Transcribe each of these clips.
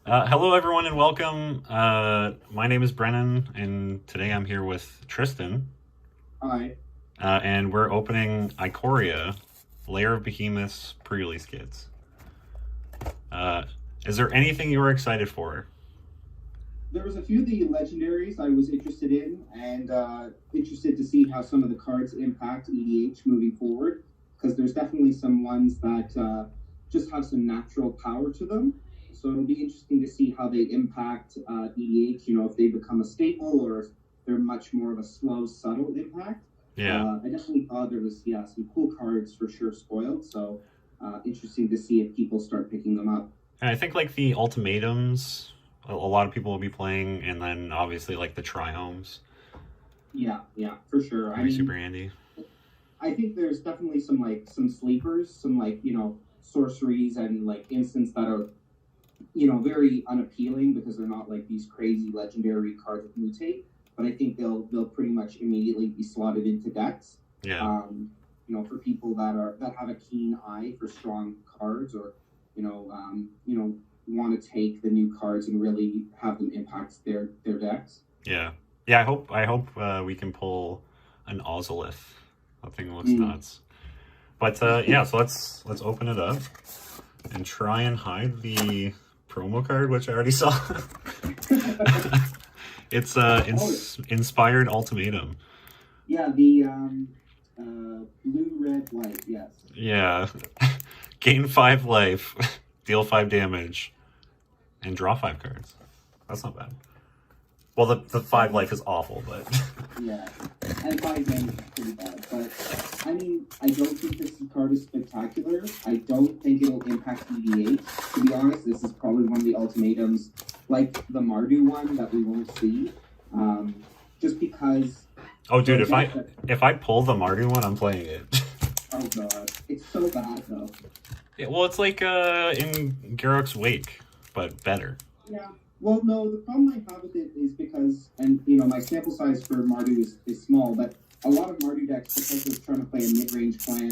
Hello, everyone, and welcome. My name is Brennan, and today I'm here with Tristan, Hi. and we're opening Ikoria, Lair of Behemoths pre-release kits. Uh, is there anything you are excited for? There was a few of the legendaries I was interested in, and interested to see how some of the cards impact EDH moving forward. Because there's definitely some ones that just have some natural power to them. So it'll be interesting to see how they impact EDH. You know, if they become a staple or if they're much more of a slow, subtle impact. Yeah, I definitely thought there was some cool cards for sure spoiled. So interesting to see if people start picking them up. and I think like the ultimatums, a lot of people will be playing, and then obviously like the triomes, Yeah, for sure. will be super handy. I think there's definitely some sleepers, some sorceries and like instants that are very unappealing because they're not like these crazy legendary cards with mutate. But I think they'll pretty much immediately be slotted into decks. Yeah, For people that have a keen eye for strong cards or want to take the new cards and really have them impact their decks. yeah, yeah. I hope we can pull an Ozolith. That thing looks nuts. But yeah, so let's open it up and try and hide the promo card, which I already saw. It's inspired ultimatum. Yeah, the blue, red, white. Yes. Yeah, gain 5 life, deal 5 damage, and draw 5 cards. That's not bad. Well, the 5 life is awful, but Yeah, and 5 damage is pretty bad. But I mean, I don't think this card is spectacular. I don't think it'll impact EDH. To be honest, this is probably one of the ultimatums, like the Mardu one, that we won't see. Just because. oh, dude, if I pull the Mardu one, I'm playing it. Oh god, it's so bad though. Yeah, well, it's like in Garruk's Wake, but better. Yeah. Well, no, the problem I have with it is because, and my sample size for Mardu is small, but a lot of Mardu decks, because they're trying to play a mid-range clan,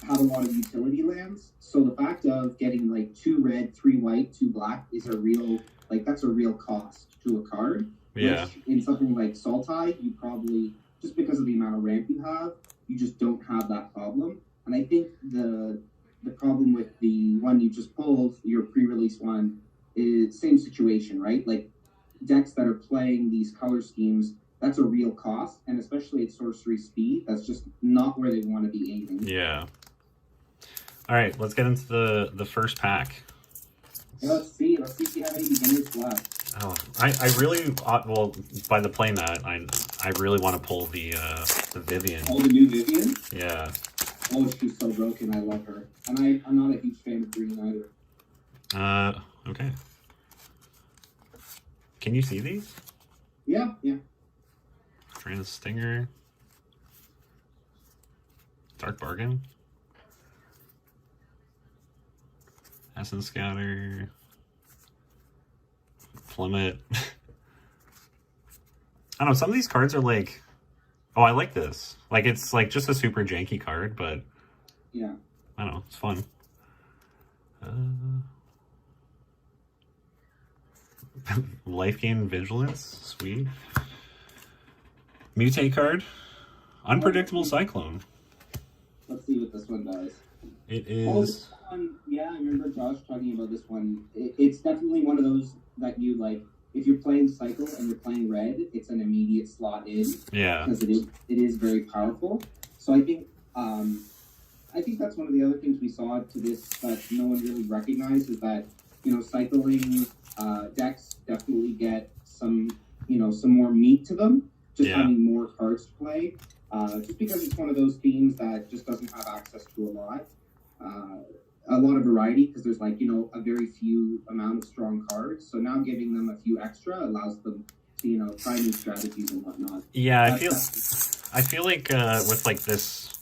have a lot of utility lands. So the fact of getting like 2 red, 3 white, 2 black is that's a real cost to a card. Yeah. Which in something like Sultai, you probably, just because of the amount of ramp you have, you just don't have that problem. And I think the problem with the one you just pulled, your pre-release one, is same situation, right? Like decks that are playing these color schemes, that's a real cost, and especially at sorcery speed, that's just not where they want to be aiming. Yeah. All right, let's get into the first pack. Yeah, let's see if you have any beginners left. Oh, I really well by the playmat, I really want to pull the Vivian. Oh, the new Vivian? Yeah. Oh, she's so broken. I love her, and I'm not a huge fan of green either. Okay. Can you see these? Yeah. Trans Stinger. Dark Bargain. Essence Scatter. Plummet. I don't know, some of these cards are like, oh, I like this. Like, it's like just a super janky card, but yeah, I don't know, it's fun. Life Gain Vigilance, sweet. Mutate card, Unpredictable Cyclone. Let's see what this one does. It Oh, is. this one, yeah, I remember Josh talking about this one. It's definitely one of those that you like. If you're playing Cycle and you're playing Red, it's an immediate slot in. Yeah. Because it is very powerful. So I think that's one of the other things we saw to this that no one really recognized is that cycling decks definitely get some more meat to them, just having more cards to play. Just because it's one of those themes that just doesn't have access to a lot of variety, because there's a very few amount of strong cards. So now giving them a few extra allows them to try new strategies and whatnot. Yeah, I feel like with like this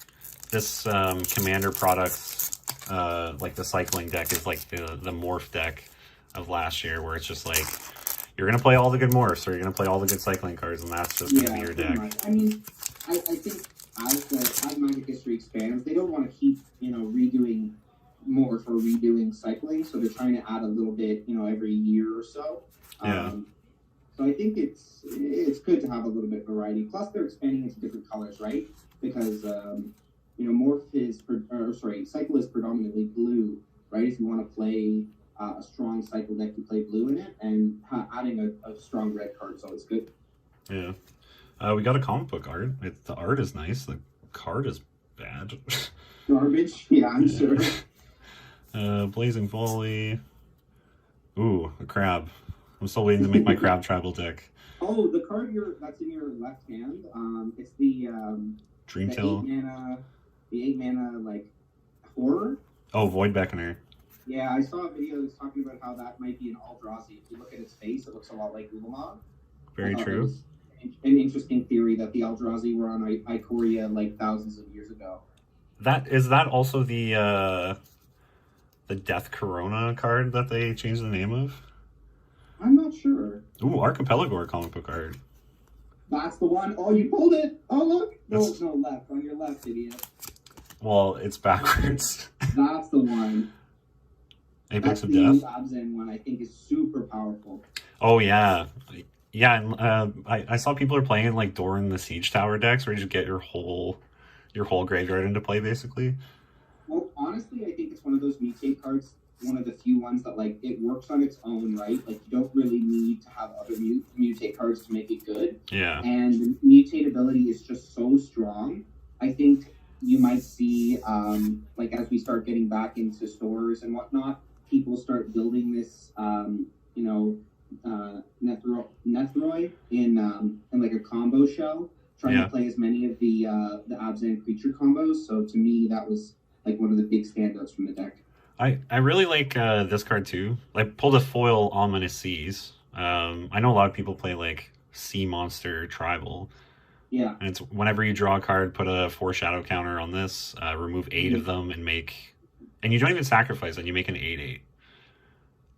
commander products, like the cycling deck is like the morph deck of last year, where it's just like you're gonna play all the good morphs or you're gonna play all the good cycling cards, and that's just gonna be your deck. Much. I mean, I think as Magic History expands, they don't want to keep redoing more for redoing cycling, so they're trying to add a little bit, every year or so. Yeah. So I think it's good to have a little bit of variety. Plus, they're expanding into different colors, right? Because cycle is predominantly blue, right? If you want to play a strong cycle deck, you play blue in it, and adding a strong red card is always good. Yeah. We got a comic book art. The art is nice. The card is bad. Garbage? Yeah, I'm sure. Blazing Volley. Ooh, a crab. I'm still waiting to make my crab tribal deck. Oh, the card that's in your left hand. It's the Dreamtail. The 8-mana like horror. Oh, Void Beckoner. Yeah, I saw a video that was talking about how that might be an Eldrazi. If you look at its face, it looks a lot like Ulamog. Very true. An interesting theory that the Eldrazi were on Ikoria like thousands of years ago. Is that also the Death Corona card that they changed the name of? I'm not sure. Ooh, Archipelago comic book art. That's the one. Oh, you pulled it. Oh, look. No, left. On your left, idiot. Well, it's backwards. That's the one. Apex of the Death. Abzan one, I think, is super powerful. Oh, yeah. Yeah, and I saw people are playing in like Doran the Siege Tower decks where you just get your whole graveyard into play, basically. Well, honestly, I think it's one of those mutate cards, one of the few ones that like it works on its own, right? Like you don't really need to have other mutate cards to make it good. Yeah. And the mutate ability is just so strong. I think you might see, like as we start getting back into stores and whatnot, people start building this, Nethroi in like a combo shell, trying to play as many of the Abzan creature combos. So to me, that was like one of the big standouts from the deck. I really like this card too. I pulled a foil Ominous Seas. I know a lot of people play like Sea Monster Tribal. Yeah. And it's whenever you draw a card, put a foreshadow counter on this, remove 8 of them, and you don't even sacrifice it. You make an 8/8.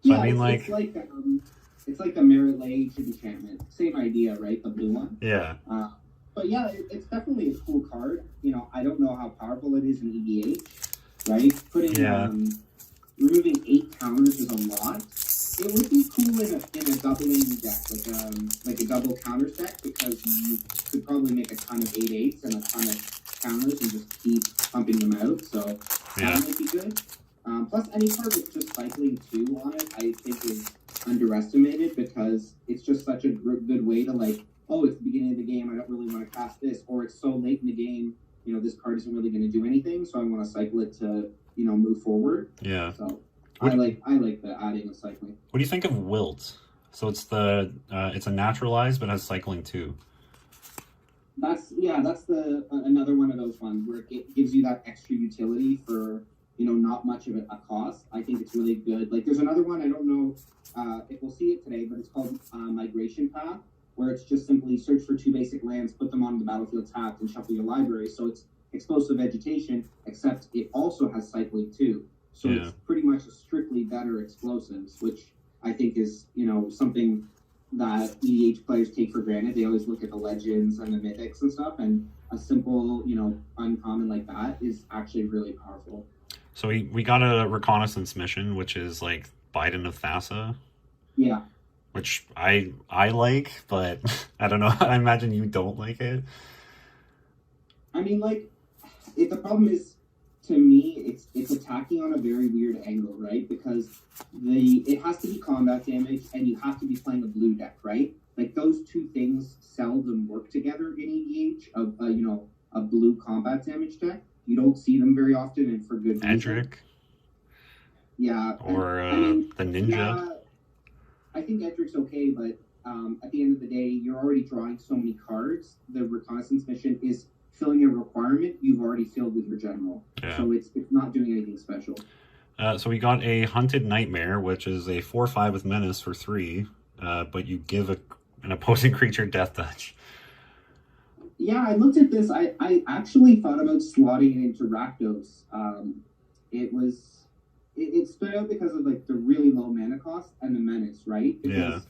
So yeah, I mean, it's like a Merit Lage enchantment. Same idea, right? The blue one. Yeah. But yeah, it's definitely a cool card. I don't know how powerful it is in EDH, right? Removing 8 counters is a lot. It would be cool in a doubling deck, like a double counters deck, because you could probably make a ton of 8/8s and a ton of counters and just keep pumping them out. So that might be good. Plus, any card with just cycling 2 on it, I think is underestimated, because it's just such a good way to like, oh, it's the beginning of the game, I don't really want to cast this, or it's so late in the game, this card isn't really going to do anything, so I want to cycle it to, move forward. Yeah. So I like the adding of cycling. What do you think of Wilt? So it's it's a naturalized, but has cycling 2. That's another one of those ones where it gives you that extra utility for, not much of a cost. I think it's really good. Like there's another one, I don't know if we'll see it today, but it's called Migration Path, where it's just simply search for 2 basic lands, put them on the battlefield tapped, and shuffle your library. So it's explosive vegetation, except it also has cycling too. So it's pretty much a strictly better explosives, which I think is, something that EDH players take for granted. They always look at the legends and the mythics and stuff, and a simple, uncommon like that is actually really powerful. So we got a reconnaissance mission, which is like Biden of Thassa. Yeah. Which I like, but I don't know. I imagine you don't like it. I mean, the problem is, to me, it's attacking on a very weird angle, right? Because it has to be combat damage, and you have to be playing a blue deck, right? Like those 2 things seldom work together in EDH. A blue combat damage deck. You don't see them very often, and for good reason. Edric. Yeah. Or the Ninja. Yeah, I think Edric's okay, but at the end of the day, you're already drawing so many cards. The reconnaissance mission is filling a requirement you've already filled with your general. Yeah. So it's not doing anything special. So we got a Hunted Nightmare, which is a 4/5 with Menace for 3, but you give an opposing creature Death Touch. Yeah, I looked at this. I actually thought about slotting it into Rakdos. It stood out because of like the really low mana cost and the Menace, right? Because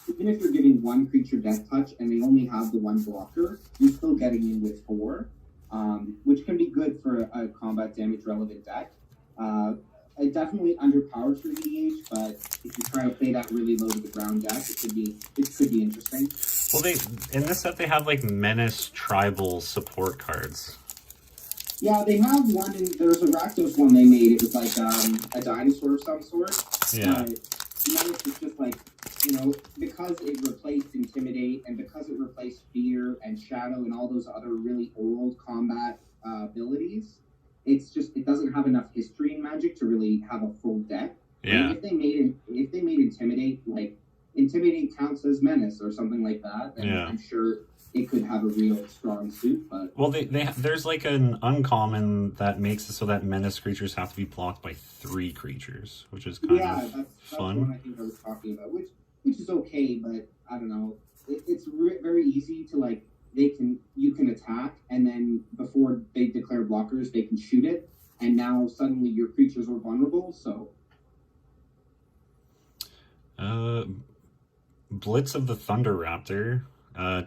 even if you're giving 1 creature Death Touch and they only have the 1 blocker, you're still getting in with 4, which can be good for a combat damage relevant deck. definitely underpowered for EDH, but if you're trying to play that really low to the ground deck, it could be interesting. Well, in this set they have like Menace tribal support cards. Yeah, they have one. There's a Rakdos one they made. It was like a dinosaur of some sort. Yeah. Menace is just like, because it replaced Intimidate and because it replaced Fear and Shadow and all those other really old combat abilities, it doesn't have enough history in Magic to really have a full deck. Yeah. If they made Intimidate, like Intimidate counts as Menace or something like that, then I'm sure it could have a real strong suit. But well, there's like an uncommon that makes it so that Menace creatures have to be blocked by 3 creatures, which is kind of that's fun. one I think I was talking about, which is okay, but I don't know. It's very easy to like. You can attack, and then before they declare blockers, they can shoot it, and now suddenly your creatures are vulnerable. So, Blitz of the Thunder Raptor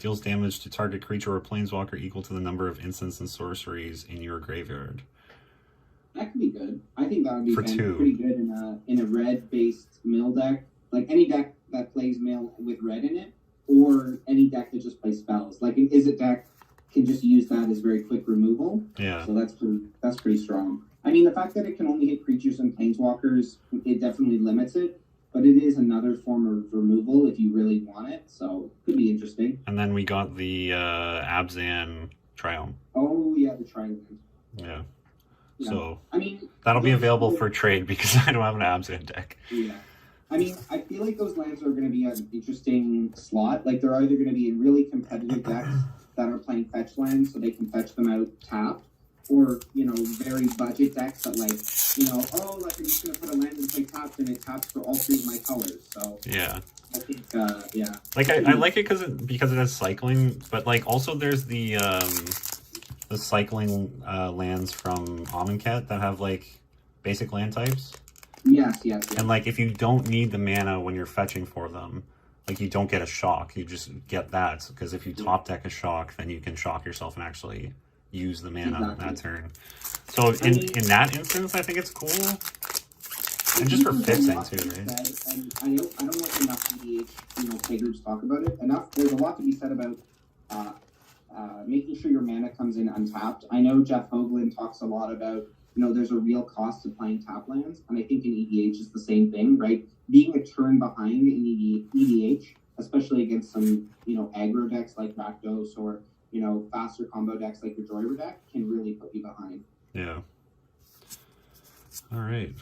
deals damage to target creature or planeswalker equal to the number of instants and sorceries in your graveyard. That could be good. I think that would be For 2. pretty good in a red-based mill deck, like any deck that plays mill with red in it. Or any deck that just plays spells. Like an Izzet deck can just use that as very quick removal. Yeah. So that's pretty strong. I mean, the fact that it can only hit creatures and planeswalkers, it definitely limits it. But it is another form of removal if you really want it. So it could be interesting. And then we got the Abzan Triumph. Oh, yeah, the Triumph. Yeah. Yeah. So I mean, that'll be available for trade because I don't have an Abzan deck. Yeah. I mean, I feel like those lands are going to be an interesting slot. Like, they're either going to be in really competitive decks that are playing fetch lands so they can fetch them out tapped, or, very budget decks that, like, I'm just going to put a land and play tapped and it taps for all 3 of my colors. So, yeah. I think, Like, I like it because it has cycling, but, like, also there's the cycling lands from Amonkhet that have, like, basic land types. Yes. And, like, if you don't need the mana when you're fetching for them, like, you don't get a shock. You just get that. Because if you top deck a shock, then you can shock yourself and actually use the mana on that turn. So, in that instance, I think it's cool. And just for fixing, too, right? And I don't know enough EDH, play groups talk about it. There's a lot to be said about making sure your mana comes in untapped. I know Jeff Hoagland talks a lot about there's a real cost to playing tap lands, and I think in EDH is the same thing, right? Being a turn behind in EDH, especially against some, aggro decks like Rakdos or, faster combo decks like the Joyra deck, can really put you behind. Yeah. All right.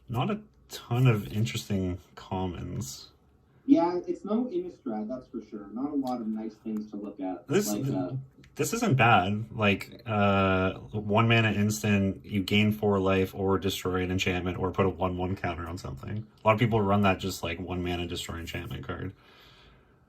Not a ton of interesting commons. Yeah, it's no Innistrad, that's for sure. Not a lot of nice things to look at. This isn't bad. Like, 1 mana instant, you gain 4 life or destroy an enchantment or put a 1/1 counter on something. A lot of people run that just like 1 mana destroy enchantment card.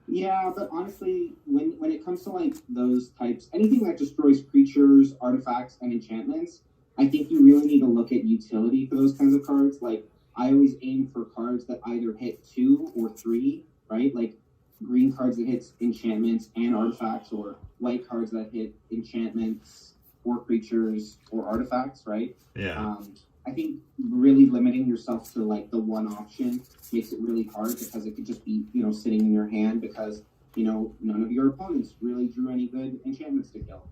Yeah, but honestly, when it comes to like those types, anything that destroys creatures, artifacts, and enchantments, I think you really need to look at utility for those kinds of cards. Like, I always aim for cards that either hit 2 or 3, right? Like green cards that hit enchantments and artifacts, or white cards that hit enchantments or creatures or artifacts, right? Yeah. I think really limiting yourself to like the one option makes it really hard because it could just be, sitting in your hand because, none of your opponents really drew any good enchantments to kill.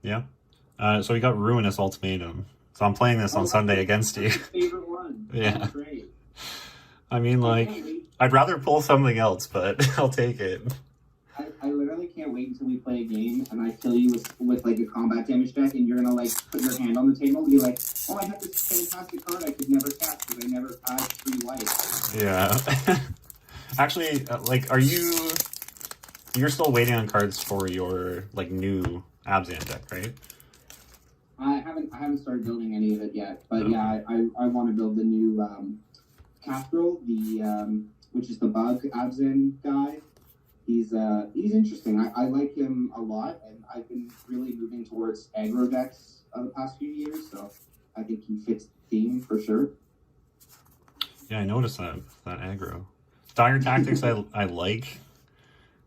Yeah. So we got Ruinous Ultimatum. So I'm playing this on Sunday against you. Favorite one. Yeah. That's great. I mean, like, I'd rather pull something else, but I'll take it. I literally can't wait until we play a game and I kill you with like a combat damage deck and you're gonna like put your hand on the table and be like, oh, I have this fantastic card I could never cast because I never had 3 life. Yeah. Actually, like, you're still waiting on cards for your like new Abzan deck, right? I haven't started building any of it yet, but yeah, I want to build the new Cathrill, which is the bug Abzan guy. He's interesting. I like him a lot, and I've been really moving towards aggro decks the past few years, so I think he fits the theme for sure. Yeah, I noticed that aggro. Dire Tactics I like.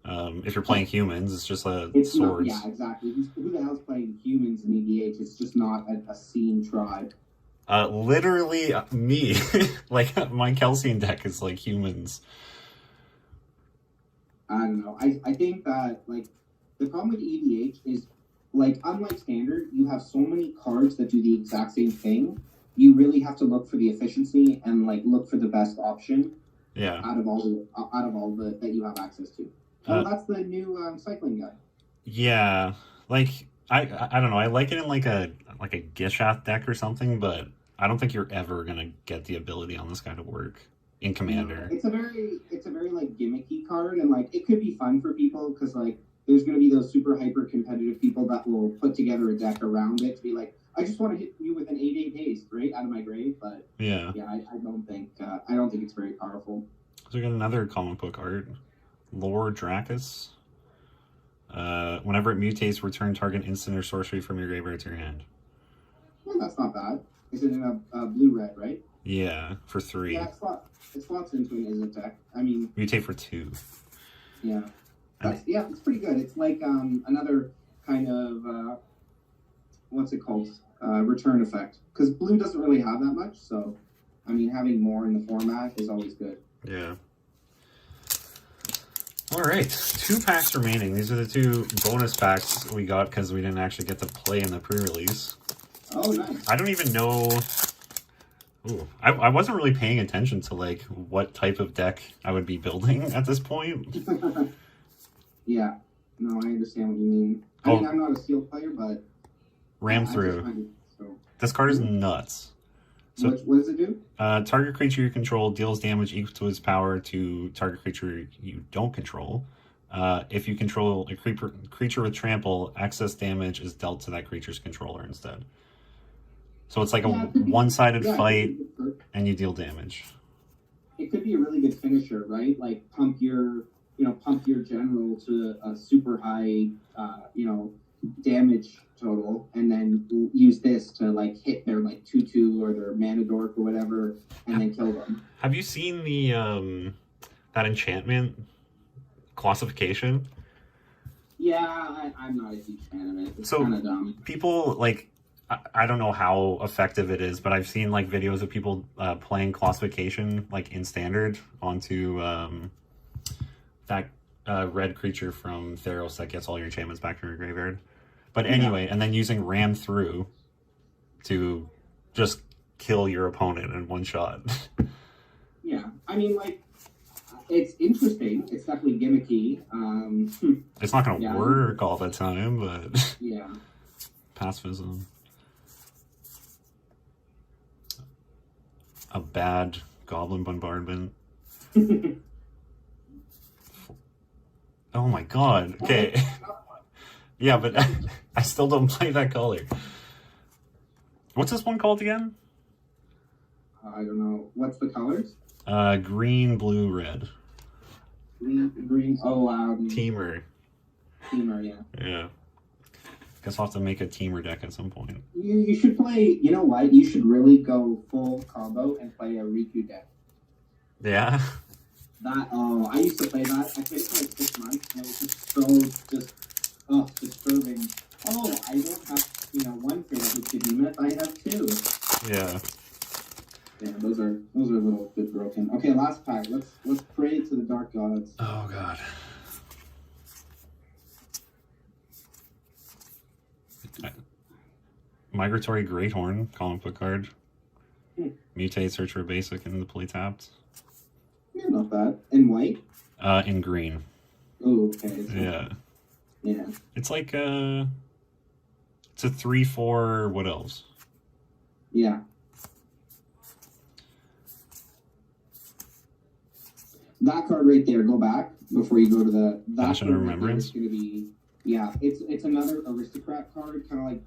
If you're playing humans, it's just It's swords. not, yeah, exactly. Who the hell's playing humans in EDH? It's just not a scene tribe. Literally me. Like, my Kelsey deck is like humans. I don't know. I think that, like, the problem with EDH is, like, unlike Standard, you have so many cards that do the exact same thing. You really have to look for the efficiency and, like, look for the best option. Yeah. Out of all the that you have access to. Oh, that's the new cycling guy. Yeah. Like, I don't know. I like it in like a Gishath deck or something, but I don't think you're ever gonna get the ability on this guy to work in Commander. No, it's a very like gimmicky card, and like it could be fun for people because like there's going to be those super hyper competitive people that will put together a deck around it to be like, I just want to hit you with an 8/8 haste right out of my grave. But yeah, I don't think it's very powerful. So we got another comic book art, Lord Dracus. Whenever it mutates, return target instant or sorcery from your graveyard to your hand. Yeah, that's not bad. Is it in a blue-red, right? Yeah, for 3. Yeah, it slots into an Izzet deck. I mean... Mutate for 2. Yeah. It's pretty good. It's like another kind of... what's it called? Return effect. Because blue doesn't really have that much, so... I mean, having more in the format is always good. Yeah. Alright, 2 packs remaining. These are the 2 bonus packs we got because we didn't actually get to play in the pre-release. Oh, nice. I don't even know... Ooh, I wasn't really paying attention to, like, what type of deck I would be building at this point. Yeah. No, I understand what you mean. I mean, I'm not a Steel player, but... Ram through. This card is nuts. So, what does it do? Target creature you control deals damage equal to its power to target creature you don't control. If you control a creature with trample, excess damage is dealt to that creature's controller instead. So it's like a one-sided fight, and you deal damage. It could be a really good finisher, right? Like pump your general to a super high, damage total, and then use this to like hit their like 2/2 or their mana dork or whatever, and then kill them. Have you seen the that enchantment classification? Yeah, I'm not a huge fan of it. It's kind of dumb. People like. I don't know how effective it is, but I've seen like videos of people playing classification like in standard onto that red creature from Theros that gets all your enchantments back from your graveyard. But anyway, and then using Ram Through to just kill your opponent in one shot. Yeah, I mean, like, it's interesting. It's definitely gimmicky. It's not going to work all the time, but yeah, pacifism. A bad Goblin Bombardment. Oh my god. Okay. Yeah, but I still don't play that color. What's this one called again? I don't know. What's the colors? Green, blue, red. Green. Oh, Teamer. Teamer, yeah. Yeah. Guess I'll have to make a Teamer deck at some point. You should play, you know what? You should really go full combo and play a Riku deck. Yeah? I used to play that. I played it for like 6 months, and it was just so disturbing. Oh, I don't have, one Untitled Behemoth, I have 2. Yeah. Yeah, those are a little bit broken. Okay, last pack. Let's pray to the dark gods. Oh god. Migratory Greathorn, comic book card. Mutate, search for a basic, and the play tapped. Yeah, not bad. In white? In green. Oh, okay. Yeah. Yeah. It's like it's a 3/4 what else? Yeah. That card right there, go back before you go to the... Passion of Remembrance? It's going to be... Yeah, it's another aristocrat card, kind of like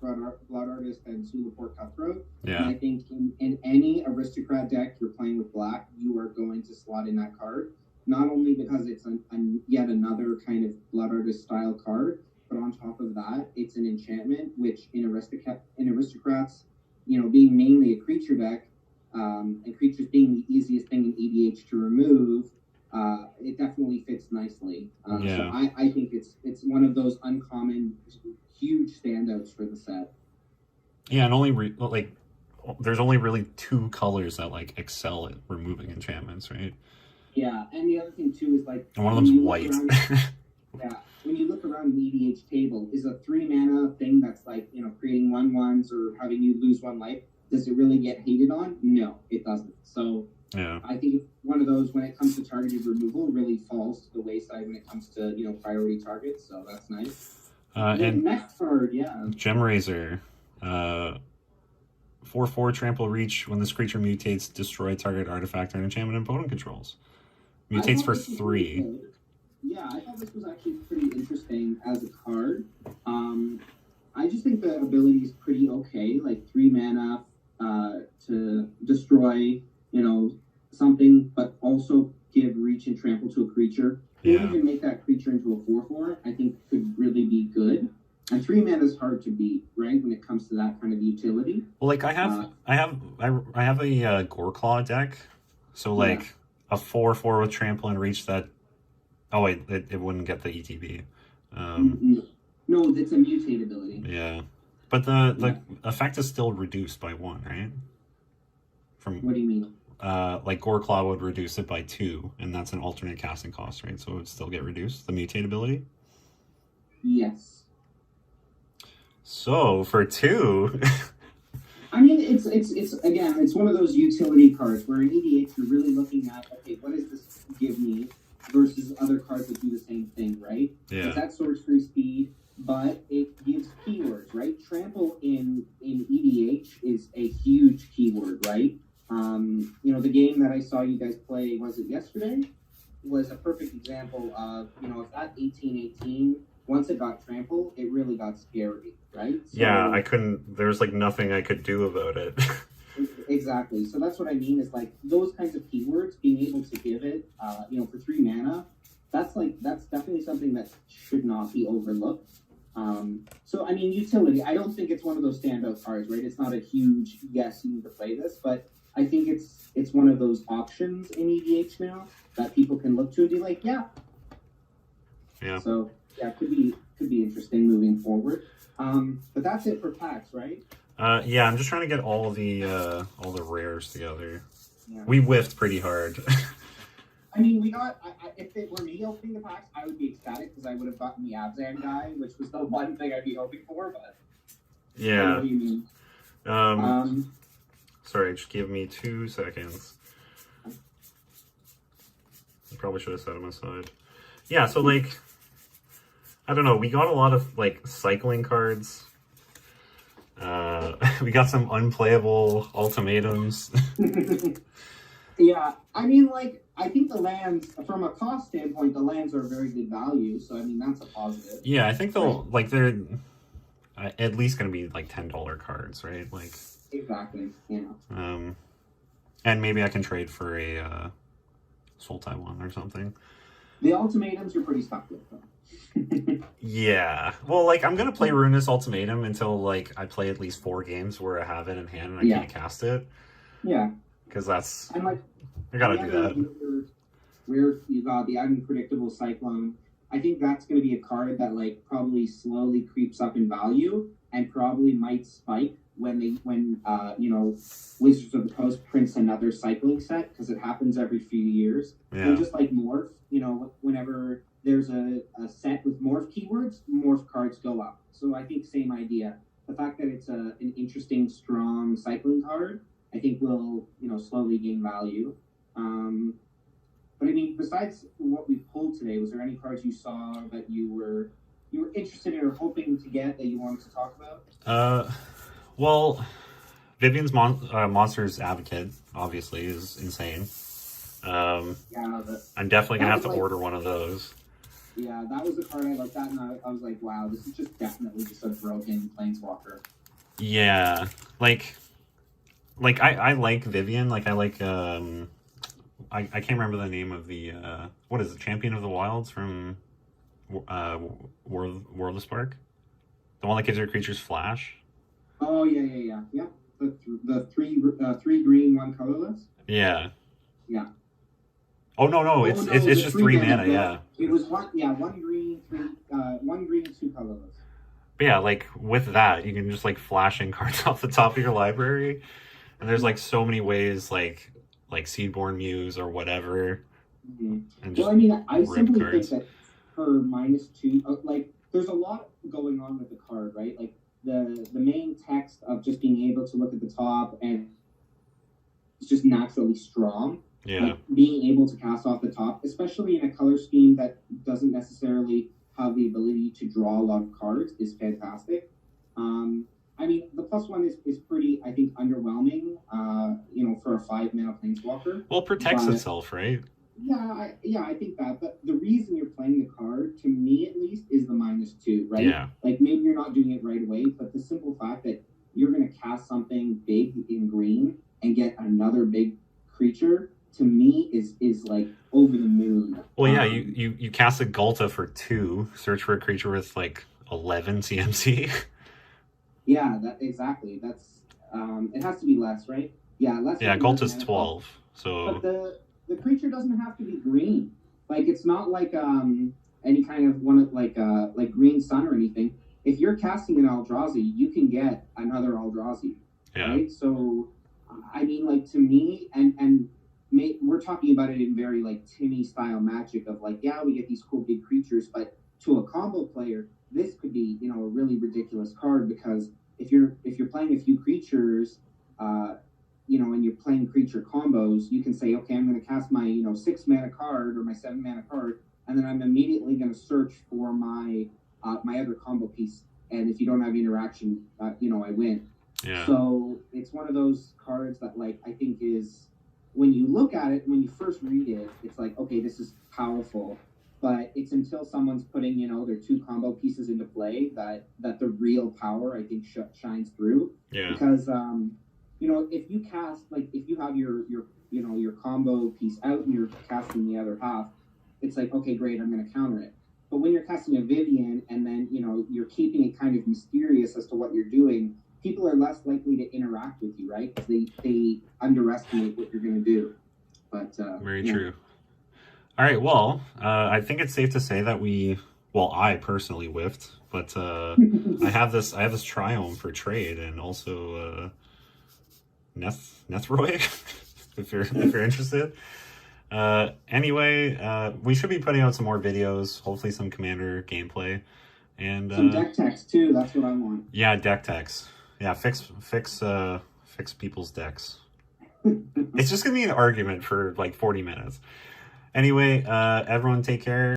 Blood Artist and Sulaport Cutthroat. Yeah. And I think in any aristocrat deck you're playing with black, you are going to slot in that card. Not only because it's yet another kind of Blood Artist style card, but on top of that, it's an enchantment, which in aristocrats, being mainly a creature deck, and creatures being the easiest thing in EDH to remove, it definitely fits nicely. So I think it's one of those uncommon, huge standouts for the set. Yeah, and there's only really 2 colors that like excel at removing enchantments, right? Yeah, and the other thing too is like, And one of when them's you look white. around- yeah, when you look around the EDH table, is a 3 mana thing that's like, creating 1/1s or having you lose 1 life, does it really get hated on? No, it doesn't. So Yeah. I think it's one of those, when it comes to targeted removal, really falls to the wayside when it comes to priority targets. So that's nice. The And next card, yeah, Gem Razor, 4/4 trample reach. When this creature mutates, destroy target artifact or enchantment opponent controls. I Mutates thought for this was really 3. good. Yeah, I thought this was actually pretty interesting as a card. I just think the ability is pretty okay, like 3 mana to destroy, something, but also give reach and trample to a creature. Or Yeah. even make that creature into a 4/4. I think could really be good. And 3 mana is hard to beat, right? When it comes to that kind of utility. Well, like I have a Goreclaw deck, so like a 4/4 with trample and reach that. Oh wait, it wouldn't get the ETB. No, it's a mutate ability. Yeah, but the effect is still reduced by 1, right? What do you mean? Like Goreclaw would reduce it by 2, and that's an alternate casting cost, right? So it would still get reduced, the mutate ability. Yes. So for 2, I mean, it's again, it's one of those utility cards where in EDH you're really looking at, okay, what does this give me versus other cards that do the same thing, right? Yeah. It's that sorcery speed, but it gives keywords, right? Trample in EDH is a huge keyword, right? The game that I saw you guys play, was it yesterday? Was a perfect example of, if that 18/18, once it got trample, it really got scary, right? So, yeah, I couldn't. There's like nothing I could do about it. Exactly. So that's what I mean, is like those kinds of keywords, being able to give it, for 3 mana, that's definitely something that should not be overlooked. So I mean, utility, I don't think it's one of those standout cards, right? It's not a huge, yes, you need to play this, but I think it's one of those options in EDH now that people can look to and be like, yeah. Yeah. So yeah, could be interesting moving forward. But that's it for packs, right? Yeah, I'm just trying to get all the rares together. Yeah. We whiffed pretty hard. I mean, we got. If it were me opening the packs, I would be ecstatic because I would have gotten the Abzan guy, which was the one thing I'd be hoping for. But I know Yeah. what you mean. Sorry, just give me 2 seconds. I probably should have set them aside. Yeah, so like, I don't know. We got a lot of like cycling cards. We got some unplayable ultimatums. Yeah, I mean, like, I think the lands, from a cost standpoint, the lands are very good value. So I mean, that's a positive. Yeah, I think they're at least going to be like $10 cards, right? Like. Exactly. Yeah. And maybe I can trade for a Sultai one or something. The ultimatums you're pretty stuck with, though. Yeah. Well, like, I'm going to play Ruinous Ultimatum until, like, I play at least 4 games where I have it in hand and I can't cast it. Yeah. Because that's... And, like... I gotta do that. Where you got the unpredictable Cyclone, I think that's going to be a card that, like, probably slowly creeps up in value and probably might spike when Wizards of the Coast prints another cycling set, because it happens every few years. Yeah. And just like Morph, whenever there's a set with Morph keywords, Morph cards go up. So I think same idea. The fact that it's an interesting, strong cycling card, I think will, slowly gain value. But I mean, besides what we pulled today, was there any cards you saw that you were interested in or hoping to get that you wanted to talk about? Well, Vivian's Monsters Advocate, obviously, is insane. I'm definitely going to have to order one of those. Yeah, that was the card I looked at, and I was like, wow, this is just definitely just a broken Planeswalker. Yeah. Like I like Vivian. Like, I like, I can't remember the name of the, what is it, Champion of the Wilds from World of Spark? The one that gives your creatures flash? Oh, yeah. The three green, 1 colorless? Yeah. Yeah. Oh, no, it's just 3 mana, yeah. It was 1 green, 2 colorless. But yeah, like, with that, you can just, like, flash in cards off the top of your library. And there's like so many ways, like Seedborn Muse or whatever. Mhm. And just Well, I mean, I rip simply cards. think that for -2, like, there's a lot going on with the card, right? Like the main text of just being able to look at the top and it's just naturally strong. Yeah. Like being able to cast off the top, especially in a color scheme that doesn't necessarily have the ability to draw a lot of cards, is fantastic. I mean, the +1 is pretty, I think, underwhelming. For a 5-mana planeswalker. Well, it protects But itself, right? yeah, I think that. But the reason you're playing the card, to me at least, is the -2, right? Yeah. Like maybe you're not doing it right away, but the simple fact that you're going to cast something big in green and get another big creature, to me is like over the moon. Well, yeah, you cast a Ghalta for 2, search for a creature with like 11 CMC. Yeah, that exactly. That's it has to be less, right? Yeah, less. Yeah, with the Ghalta's mana 12. cost. So But the creature doesn't have to be green. Like it's not like any kind of one of like Green Sun or anything. If you're casting an Eldrazi, you can get another Eldrazi, yeah. right? So I mean, like to me, we're talking about it in very like Timmy style Magic of like, yeah, we get these cool big creatures, but to a combo player, this could be a really ridiculous card because if you're playing a few creatures, and you're playing creature combos, you can say, okay, I'm going to cast my 6-mana card or my 7-mana card, and then I'm immediately going to search for my my other combo piece. And if you don't have interaction, I win. Yeah. So it's one of those cards that like I think is when you look at it, when you first read it, it's like, okay, this is powerful. But it's until someone's putting, their 2 combo pieces into play that the real power, I think, shines through. Yeah. Because, if you cast, like, if you have your combo piece out and you're casting the other half, it's like, okay, great, I'm going to counter it. But when you're casting a Vivian and then, you're keeping it kind of mysterious as to what you're doing, people are less likely to interact with you, right? Because they underestimate what you're going to do. But very true. All right, well, I think it's safe to say that I personally whiffed, but I have this Triome for trade and also Nethroid, if you're interested. Anyway, we should be putting out some more videos, hopefully some Commander gameplay, and some deck text too. That's what I want. Yeah, deck text. Yeah, fix people's decks. It's just gonna be an argument for like 40 minutes. Anyway, everyone take care.